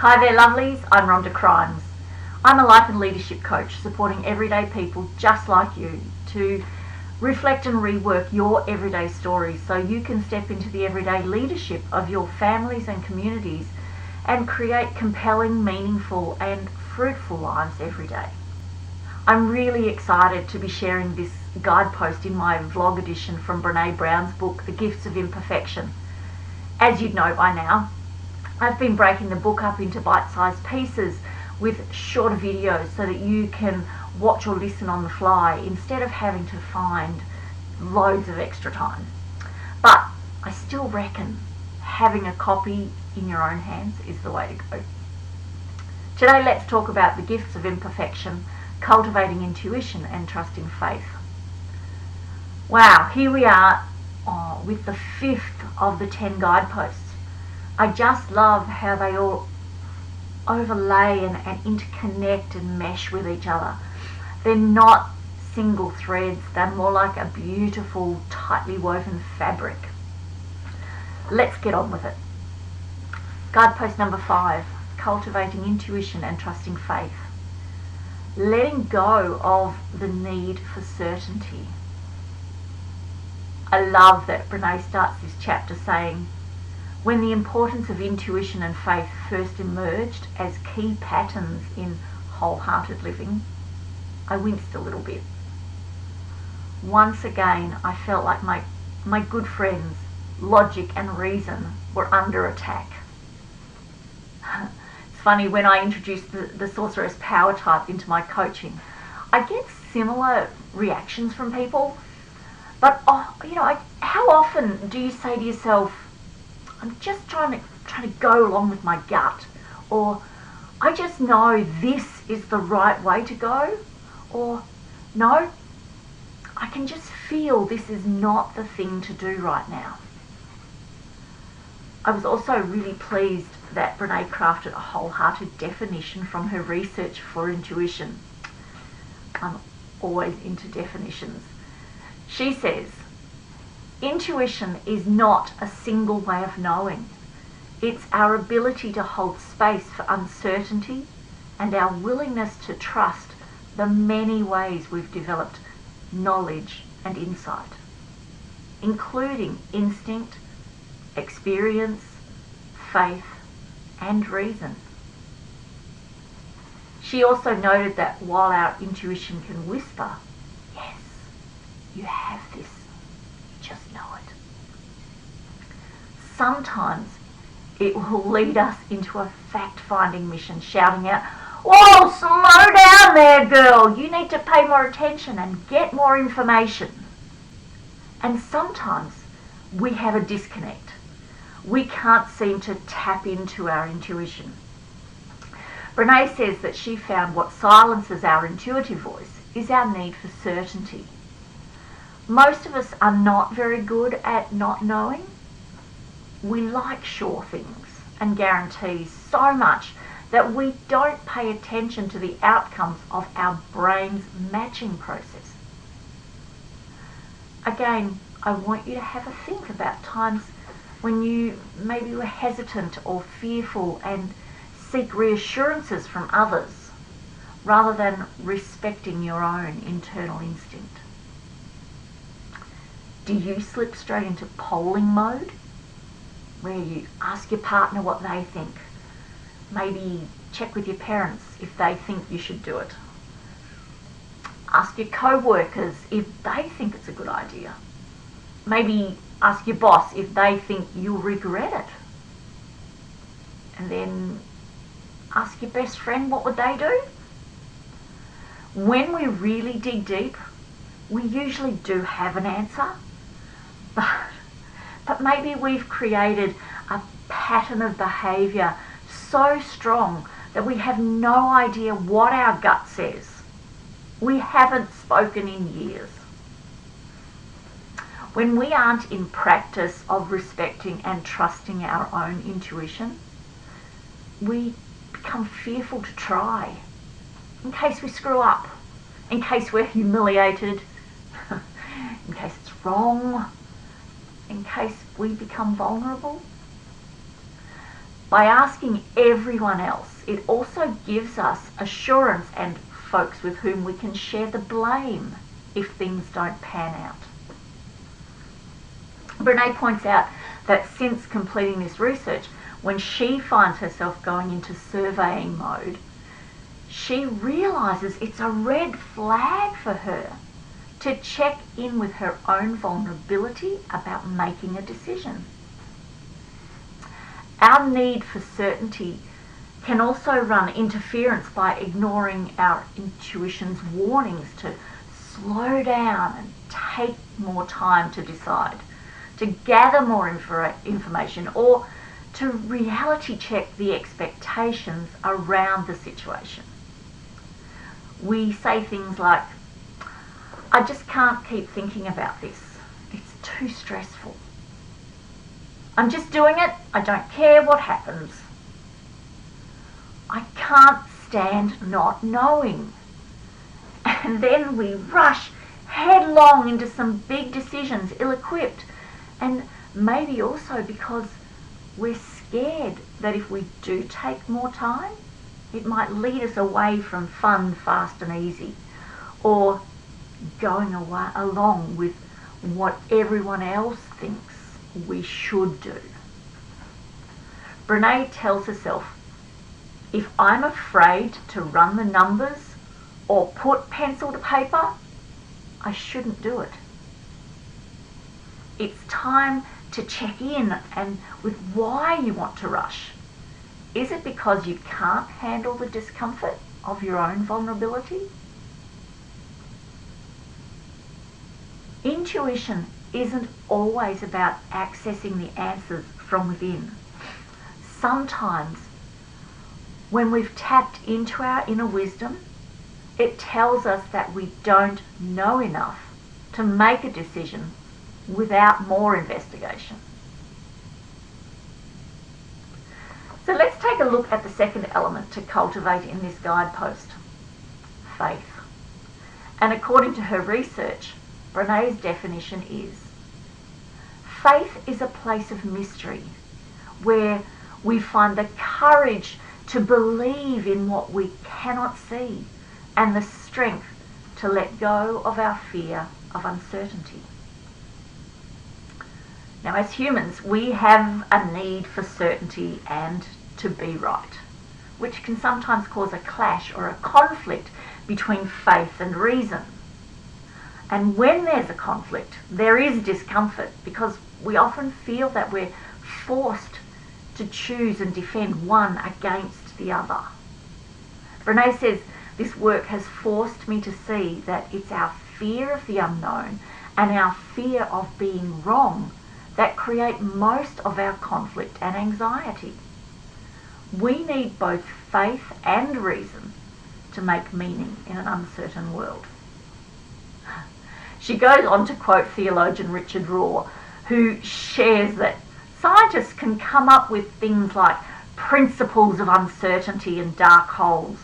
Hi there lovelies, I'm Rhonda Crimes. I'm a life and leadership coach supporting everyday people just like you to reflect and rework your everyday stories so you can step into the everyday leadership of your families and communities and create compelling, meaningful and fruitful lives every day. I'm really excited to be sharing this guidepost in my vlog edition from Brené Brown's book, The Gifts of Imperfection. As you'd know by now, I've been breaking the book up into bite-sized pieces with shorter videos so that you can watch or listen on the fly instead of having to find loads of extra time. But I still reckon having a copy in your own hands is the way to go. Today let's talk about the gifts of imperfection, cultivating intuition and trusting faith. Wow, here we are with the 5th of the 10 guideposts. I just love how they all overlay and interconnect and mesh with each other. They're not single threads, they're more like a beautiful, tightly woven fabric. Let's get on with it. Guidepost number 5, cultivating intuition and trusting faith. Letting go of the need for certainty. I love that Brené starts this chapter saying, when the importance of intuition and faith first emerged as key patterns in wholehearted living, I winced a little bit. Once again, I felt like my good friends, logic and reason, were under attack. It's funny, when I introduced the sorceress power type into my coaching, I get similar reactions from people. But, how often do you say to yourself, I'm just trying to go along with my gut, or I just know this is the right way to go, or no, I can just feel this is not the thing to do right now. I was also really pleased that Brené crafted a wholehearted definition from her research for intuition. I'm always into definitions. She says, intuition is not a single way of knowing. It's our ability to hold space for uncertainty and our willingness to trust the many ways we've developed knowledge and insight, including instinct, experience, faith, and reason. She also noted that while our intuition can whisper, yes, you have this, just know it, sometimes it will lead us into a fact-finding mission, shouting out, whoa, slow down there, girl, you need to pay more attention and get more information. And sometimes we have a disconnect. We can't seem to tap into our intuition. Brené says that she found what silences our intuitive voice is our need for certainty. Most of us are not very good at not knowing. We like sure things and guarantees so much that we don't pay attention to the outcomes of our brain's matching process. Again, I want you to have a think about times when you maybe were hesitant or fearful and seek reassurances from others rather than respecting your own internal instinct. Do you slip straight into polling mode, where you ask your partner what they think? Maybe check with your parents if they think you should do it. Ask your co-workers if they think it's a good idea. Maybe ask your boss if they think you'll regret it. And then ask your best friend what would they do? When we really dig deep, we usually do have an answer. But maybe we've created a pattern of behaviour so strong that we have no idea what our gut says. We haven't spoken in years. When we aren't in practice of respecting and trusting our own intuition, we become fearful to try, in case we screw up, in case we're humiliated, in case it's wrong, in case we become vulnerable. By asking everyone else, it also gives us assurance and folks with whom we can share the blame if things don't pan out. Brené points out that since completing this research, when she finds herself going into surveying mode, she realises it's a red flag for her to check in with her own vulnerability about making a decision. Our need for certainty can also run interference by ignoring our intuition's warnings to slow down and take more time to decide, to gather more information, or to reality check the expectations around the situation. We say things like, I just can't keep thinking about this. It's too stressful. I'm just doing it. I don't care what happens. I can't stand not knowing. And then we rush headlong into some big decisions, ill-equipped, and maybe also because we're scared that if we do take more time, it might lead us away from fun, fast and easy, or going along with what everyone else thinks we should do. Brené tells herself, if I'm afraid to run the numbers or put pencil to paper, I shouldn't do it. It's time to check in and with why you want to rush. Is it because you can't handle the discomfort of your own vulnerability? Intuition isn't always about accessing the answers from within. Sometimes, when we've tapped into our inner wisdom, it tells us that we don't know enough to make a decision without more investigation. So let's take a look at the second element to cultivate in this guidepost, faith. And according to her research, Brené's definition is, faith is a place of mystery where we find the courage to believe in what we cannot see and the strength to let go of our fear of uncertainty. Now, as humans, we have a need for certainty and to be right, which can sometimes cause a clash or a conflict between faith and reason. And when there's a conflict, there is discomfort because we often feel that we're forced to choose and defend one against the other. Brené says, this work has forced me to see that it's our fear of the unknown and our fear of being wrong that create most of our conflict and anxiety. We need both faith and reason to make meaning in an uncertain world. She goes on to quote theologian Richard Rohr, who shares that scientists can come up with things like principles of uncertainty and dark holes.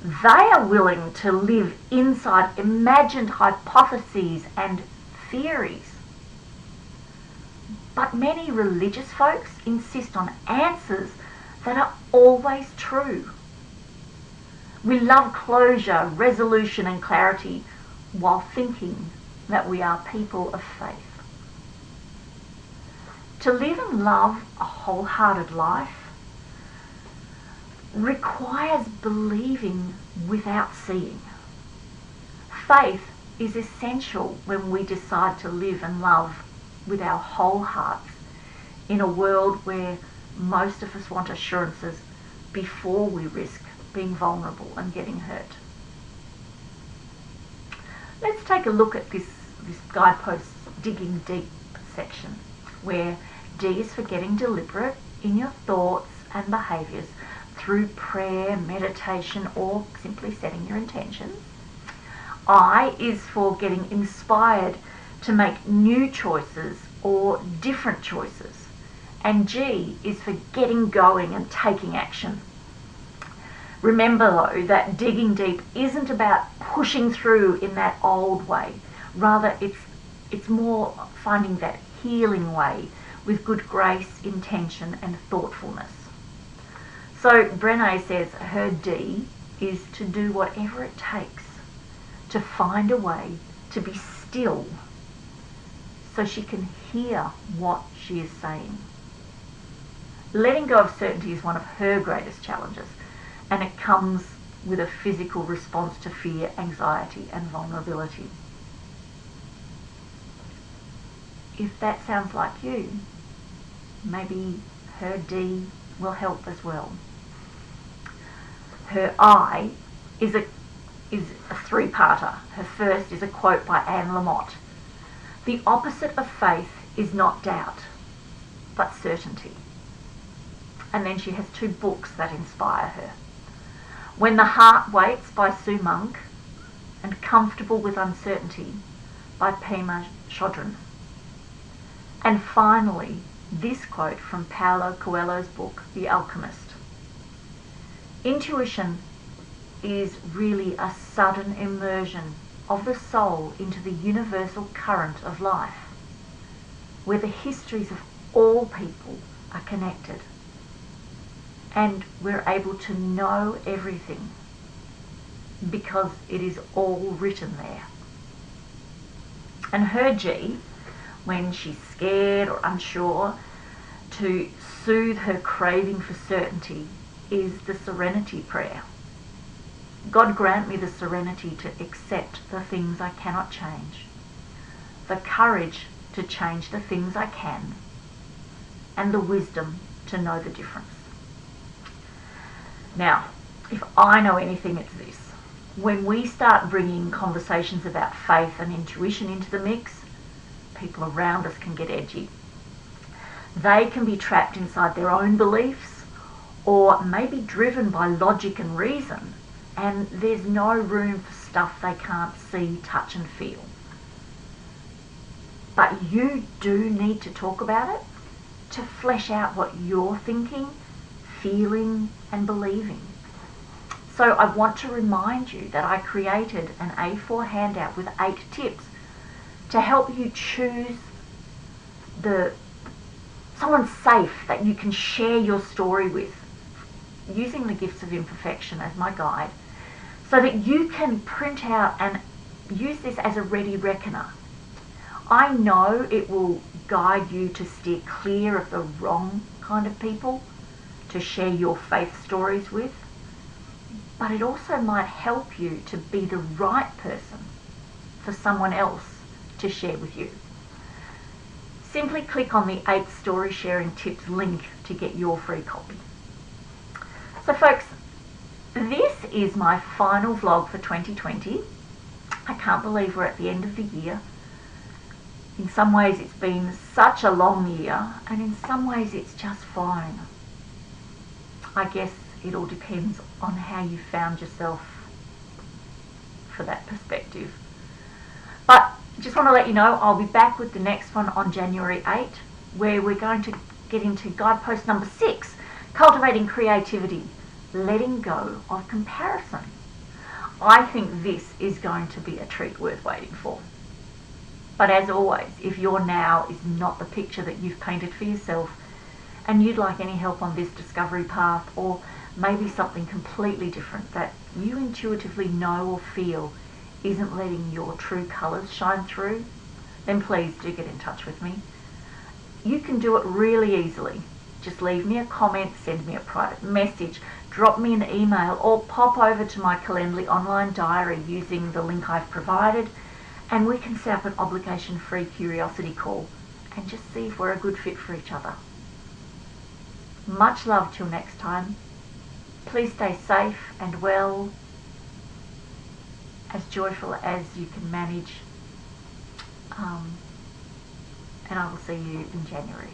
They are willing to live inside imagined hypotheses and theories. But many religious folks insist on answers that are always true. We love closure, resolution and clarity while thinking that we are people of faith. To live and love a wholehearted life requires believing without seeing. Faith is essential when we decide to live and love with our whole hearts in a world where most of us want assurances before we risk being vulnerable and getting hurt. Let's take a look at this guidepost digging deep section, where D is for getting deliberate in your thoughts and behaviours through prayer, meditation, or simply setting your intentions. I is for getting inspired to make new choices or different choices. And G is for getting going and taking action. Remember though that digging deep isn't about pushing through in that old way. Rather, it's more finding that healing way with good grace, intention and thoughtfulness. So Brené says her D is to do whatever it takes to find a way to be still so she can hear what she is saying. Letting go of certainty is one of her greatest challenges, and it comes with a physical response to fear, anxiety, and vulnerability. If that sounds like you, maybe her D will help as well. Her I is a three-parter. Her first is a quote by Anne Lamott. The opposite of faith is not doubt, but certainty. And then she has 2 books that inspire her. When the Heart Waits by Sue Monk and Comfortable with Uncertainty by Pema Chodron. And finally, this quote from Paulo Coelho's book, The Alchemist. Intuition is really a sudden immersion of the soul into the universal current of life, where the histories of all people are connected, and we're able to know everything because it is all written there. And her G, when she's scared or unsure, to soothe her craving for certainty, is the serenity prayer. God grant me the serenity to accept the things I cannot change, the courage to change the things I can, and the wisdom to know the difference. Now, if I know anything, it's this. When we start bringing conversations about faith and intuition into the mix, people around us can get edgy. They can be trapped inside their own beliefs, or maybe driven by logic and reason, and there's no room for stuff they can't see, touch and feel. But you do need to talk about it to flesh out what you're thinking, feeling and believing. So I want to remind you that I created an A4 handout with 8 tips to help you choose someone safe that you can share your story with, using the gifts of imperfection as my guide, so that you can print out and use this as a ready reckoner. I know it will guide you to steer clear of the wrong kind of people to share your faith stories with, but it also might help you to be the right person for someone else to share with you. Simply click on the 8 story sharing tips link to get your free copy. So folks, this is my final vlog for 2020. I can't believe we're at the end of the year. In some ways it's been such a long year, and in some ways it's just fine. I guess it all depends on how you found yourself for that perspective. But just want to let you know, I'll be back with the next one on January 8, where we're going to get into guidepost number 6, Cultivating Creativity, Letting Go of Comparison. I think this is going to be a treat worth waiting for. But as always, if your now is not the picture that you've painted for yourself, and you'd like any help on this discovery path, or maybe something completely different that you intuitively know or feel isn't letting your true colours shine through, then please do get in touch with me. You can do it really easily. Just leave me a comment, send me a private message, drop me an email, or pop over to my Calendly online diary using the link I've provided, and we can set up an obligation-free curiosity call and just see if we're a good fit for each other. Much love till next time. Please stay safe and well, as joyful as you can manage, and I will see you in January.